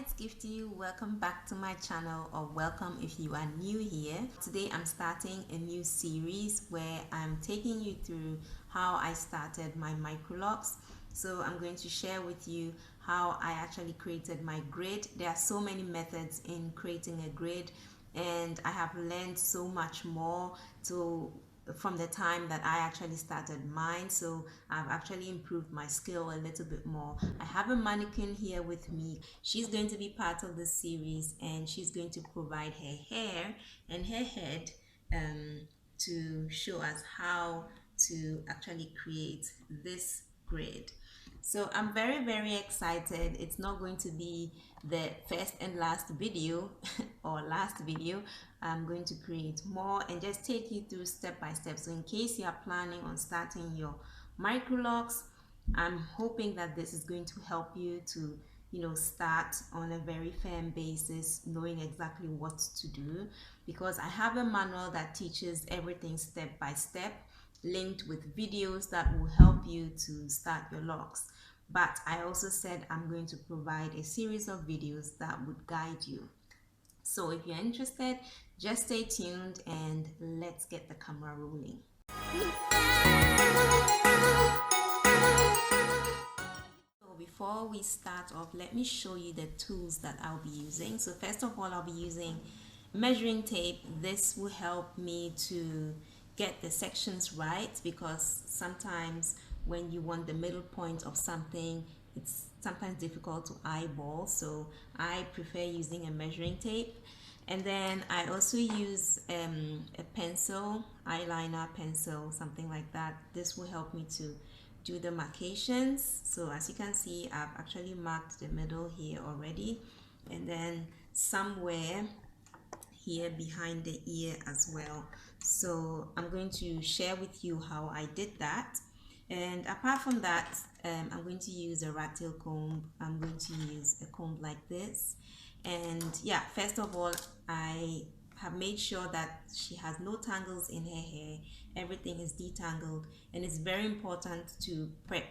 it's Gifty. Welcome back to my channel, or welcome if you are new here. Today I'm starting a new series where I'm taking you through how I started my Microlocs. So I'm going to share with you how I actually created my grid. There are so many methods in creating a grid, and I have learned so much more from the time that I actually started mine. So I've actually improved my skill a little bit more. I have a mannequin here with me. She's going to be part of the series, and she's going to provide her hair and her head to show us how to actually create this grid. So I'm very excited. It's not going to be the first and last video or last video. I'm going to create more and just take you through step by step. So in case you are planning on starting your Microlocs, I'm hoping that this is going to help you to start on a very firm basis, knowing exactly what to do, because I have a manual that teaches everything step by step, linked with videos that will help you to start your locks. But I also said I'm going to provide a series of videos that would guide you. So if you're interested, just stay tuned and let's get the camera rolling. So before we start off, let me show you the tools that I'll be using. So first of all, I'll be using measuring tape. This will help me to get the sections right, because sometimes when you want the middle point of something, it's sometimes difficult to eyeball, so I prefer using a measuring tape. And then I also use a pencil, eyeliner pencil, something like that. This will help me to do the markations. So as you can see, I've actually marked the middle here already, and then somewhere here behind the ear as well. So I'm going to share with you how I did that. And apart from that, I'm going to use a rat tail comb. I'm going to use a comb like this. And yeah, first of all, I have made sure that she has no tangles in her hair. Everything is detangled, and it's very important to prep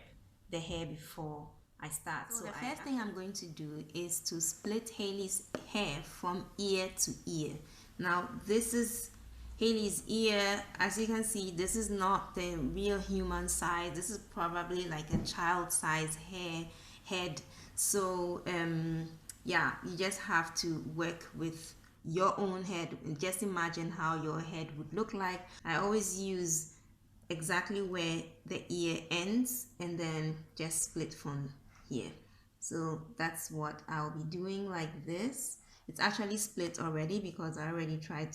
the hair before I start. So the first thing I'm going to do is to split Hailey's hair from ear to ear. Now this is Hailey's ear. As you can see, this is not the real human size. This is probably like a child size head. So yeah, you just have to work with your own head. Just imagine how your head would look like. I always use exactly where the ear ends and then just split from here. So that's what I'll be doing, like this. It's actually split already because I already tried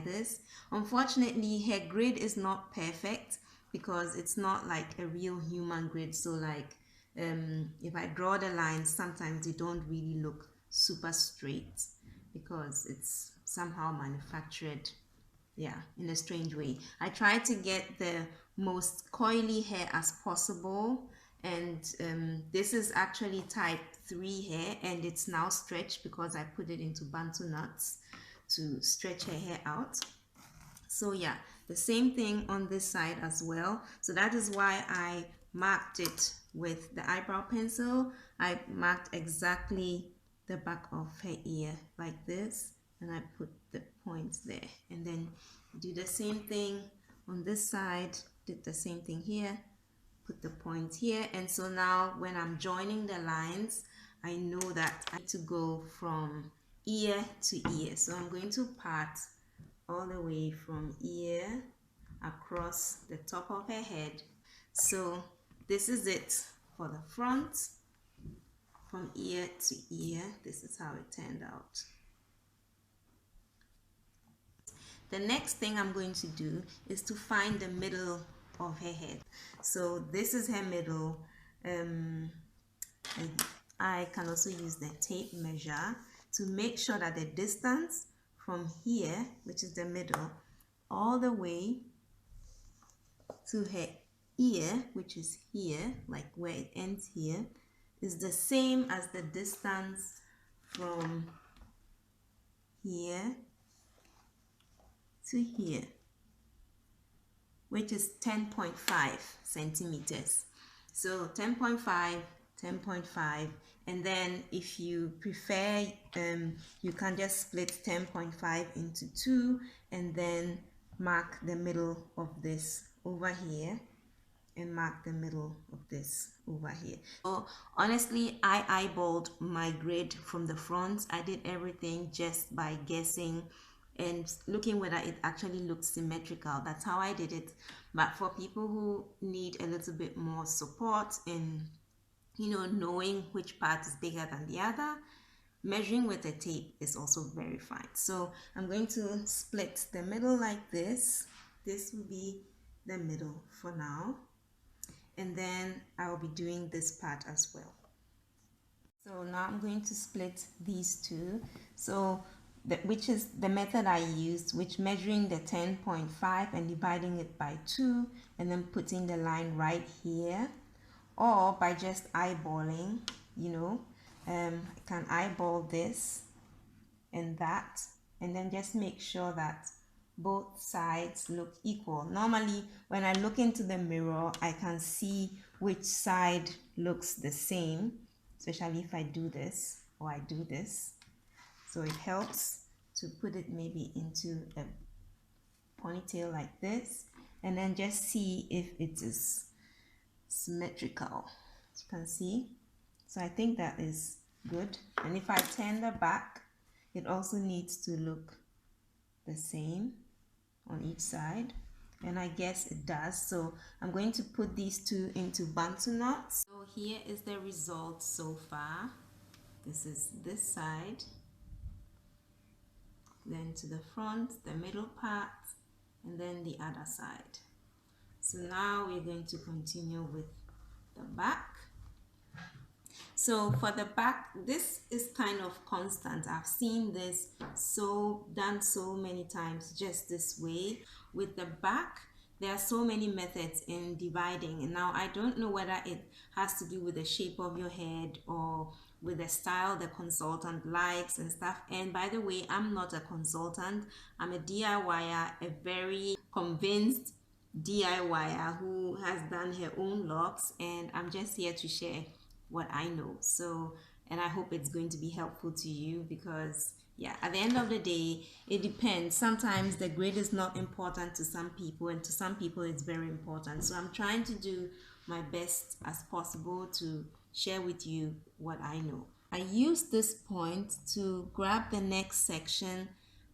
this. Unfortunately, her grid is not perfect because it's not like a real human grid. So like if I draw the lines, sometimes they don't really look super straight because it's somehow manufactured, yeah, in a strange way. I try to get the most coily hair as possible, and this is actually type 3 hair, and it's now stretched because I put it into bantu knots to stretch her hair out. So yeah, the same thing on this side as well. So that is why I marked it with the eyebrow pencil. I marked exactly the back of her ear like this, and I put the points there, and then do the same thing on this side, did the same thing here, put the point here. And so now when I'm joining the lines, I know that I need to go from ear to ear. So I'm going to part all the way from ear across the top of her head. So this is it for the front, from ear to ear. This is how it turned out. The next thing I'm going to do is to find the middle of her head. So this is her middle. I can also use the tape measure to make sure that the distance from here, which is the middle, all the way to her ear, which is here, like where it ends here, is the same as the distance from here to here, which is 10.5 centimeters. So 10.5, 10.5, And then if you prefer, you can just split 10.5 into 2 and then mark the middle of this over here and mark the middle of this over here. So honestly, I eyeballed my grid from the front. I did everything just by guessing and looking whether it actually looks symmetrical. That's how I did it. But for people who need a little bit more support in, you know, knowing which part is bigger than the other, measuring with a tape is also very fine. So I'm going to split the middle like this. This will be the middle for now. And then I'll be doing this part as well. So now I'm going to split these two. So which is the method I used, which measuring the 10.5 and dividing it by 2 and then putting the line right here, or by just eyeballing, you know, I can eyeball this and that, and then just make sure that both sides look equal. Normally when I look into the mirror, I can see which side looks the same, especially if I do this or I do this. So it helps to put it maybe into a ponytail like this and then just see if it is symmetrical. As you can see, so I think that is good. And if I turn the back, it also needs to look the same on each side, and I guess it does. So I'm going to put these two into bantu knots. So here is the result so far. This is this side, then to the front, the middle part, and then the other side. So now we're going to continue with the back. So for the back, this is kind of constant. I've seen this done so many times just this way. With the back, there are so many methods in dividing, and now I don't know whether it has to do with the shape of your head or with the style the consultant likes and stuff. And by the way, I'm not a consultant. I'm a DIYer, a very convinced DIYer who has done her own locks, and I'm just here to share what I know. So, and I hope it's going to be helpful to you, because yeah, at the end of the day, it depends. Sometimes the grade is not important to some people, and to some people it's very important. So I'm trying to do my best as possible to share with you what I know. I use this point to grab the next section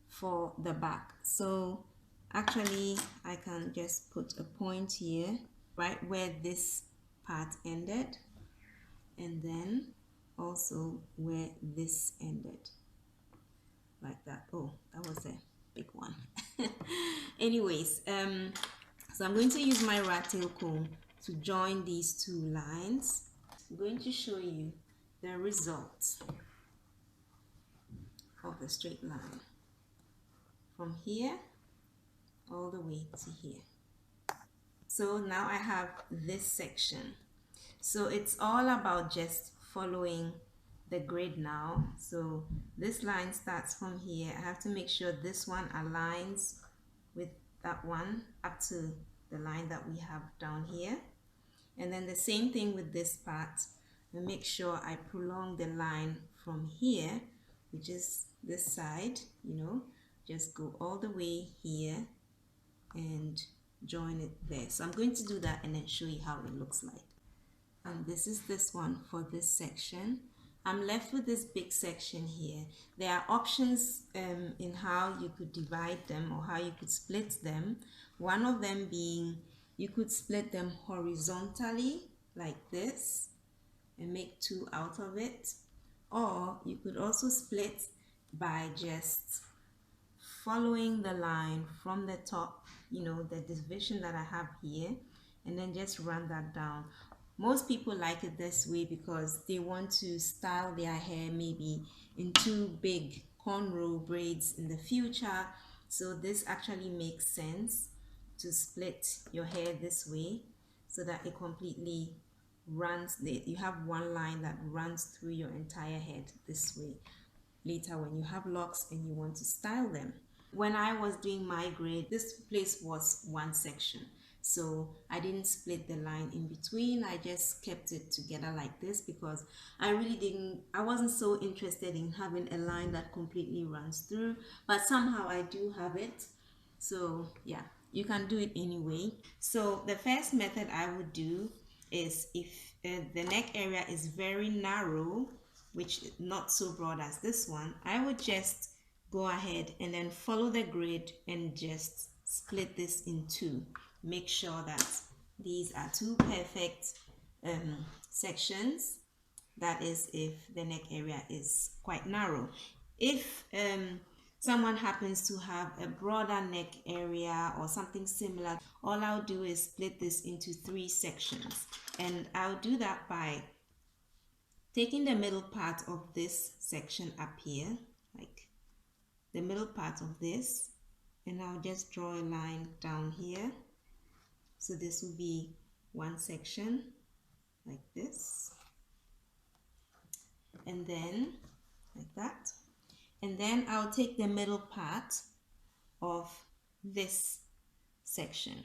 for the back. So actually I can just put a point here right where this part ended, and then also where this ended, like that. Oh, that was a big one. Anyways, so I'm going to use my rat tail comb to join these two lines. I'm going to show you the result of the straight line from here all the way to here. So now I have this section. So it's all about just following the grid now. So this line starts from here. I have to make sure this one aligns with that one up to the line that we have down here. And then the same thing with this part. I make sure I prolong the line from here, which is this side, you know, just go all the way here and join it there. So I'm going to do that and then show you how it looks like. And this is this one for this section. I'm left with this big section here. There are options in how you could divide them or how you could split them. One of them being you could split them horizontally like this and make two out of it, or you could also split by just following the line from the top, you know, the division that I have here, and then just run that down. Most people like it this way because they want to style their hair maybe in two big cornrow braids in the future. So this actually makes sense to split your hair this way so that it completely runs, you have one line that runs through your entire head this way later when you have locks and you want to style them. When I was doing my grade, this place was one section. So I didn't split the line in between. I just kept it together like this because I wasn't so interested in having a line that completely runs through, but somehow I do have it. So yeah, you can do it anyway. So the first method I would do is, if the neck area is very narrow, which is not so broad as this one, I would just go ahead and then follow the grid and just split this in two. Make sure that these are two perfect sections. That is if the neck area is quite narrow. If someone happens to have a broader neck area or something similar, all I'll do is split this into three sections. And I'll do that by taking the middle part of this section up here, like the middle part of this, and I'll just draw a line down here. So this will be one section like this, and then like that. And then I'll take the middle part of this section,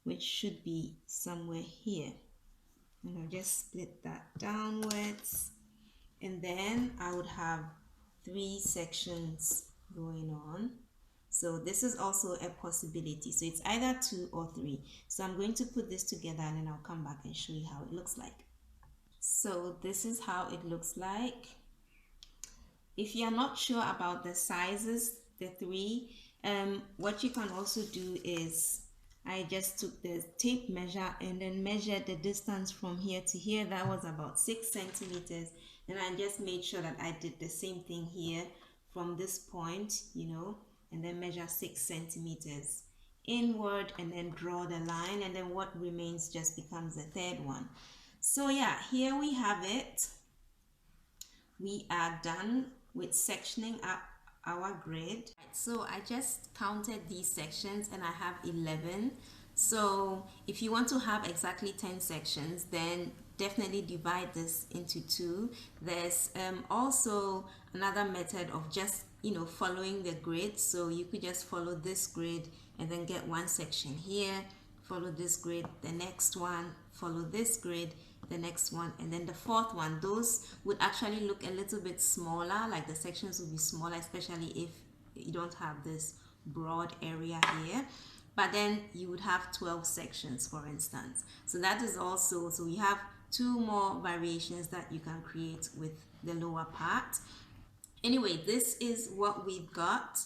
which should be somewhere here, and I'll just split that downwards, and then I would have three sections going on. So this is also a possibility. So it's either two or three. So I'm going to put this together and then I'll come back and show you how it looks like. So this is how it looks like. If you're not sure about the sizes, the three, what you can also do is, I just took the tape measure and then measured the distance from here to here. That was about 6 centimeters. And I just made sure that I did the same thing here from this point, and then measure 6 centimeters inward and then draw the line, and then what remains just becomes the third one. So yeah, here we have it. We are done with sectioning up our grid. So I just counted these sections and I have 11. So if you want to have exactly 10 sections, then definitely divide this into two. There's also another method of just following the grid. So you could just follow this grid and then get one section here, follow this grid, the next one, follow this grid, the next one, and then the fourth one. Those would actually look a little bit smaller, like the sections will be smaller, especially if you don't have this broad area here. But then you would have 12 sections, for instance. So that is also, so we have two more variations that you can create with the lower part. Anyway, this is what we've got,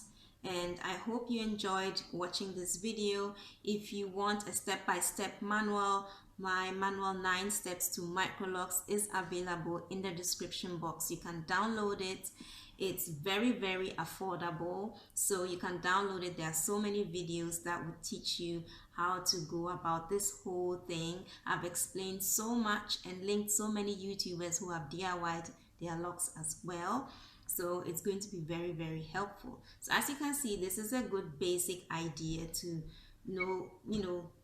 and I hope you enjoyed watching this video. If you want a step-by-step manual, my manual 9 steps to Microlocs is available in the description box. You can download it. It's very, very affordable, so you can download it. There are so many videos that will teach you how to go about this whole thing. I've explained so much and linked so many YouTubers who have DIY'd their locks as well. So it's going to be very, very helpful. So as you can see, this is a good basic idea to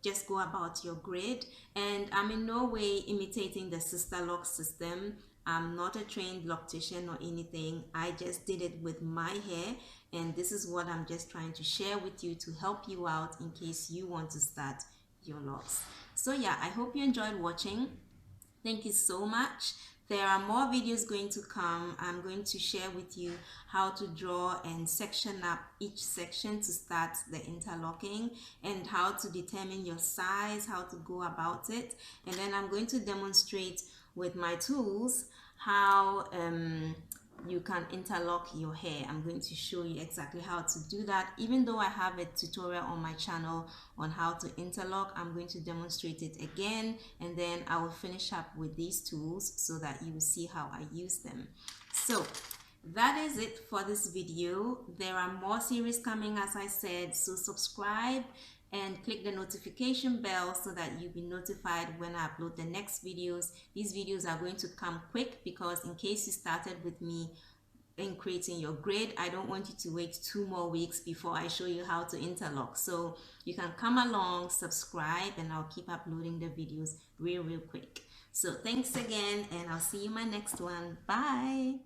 just go about your grid. And I'm in no way imitating the sister lock system. I'm not a trained loctician or anything. I just did it with my hair, and this is what I'm just trying to share with you to help you out in case you want to start your locks. So yeah, I hope you enjoyed watching. Thank you so much. There are more videos going to come. I'm going to share with you how to draw and section up each section to start the interlocking, and how to determine your size, how to go about it. And then I'm going to demonstrate with my tools how you can interlock your hair. I'm going to show you exactly how to do that. Even though I have a tutorial on my channel on how to interlock, I'm going to demonstrate it again, and then I will finish up with these tools so that you will see how I use them. So that is it for this video. There are more series coming, as I said, so subscribe and click the notification bell so that you'll be notified when I upload the next videos. These videos are going to come quick because in case you started with me in creating your grid, I don't want you to wait 2 more weeks before I show you how to interlock. So you can come along, subscribe, and I'll keep uploading the videos real quick. So thanks again, and I'll see you in my next one. Bye.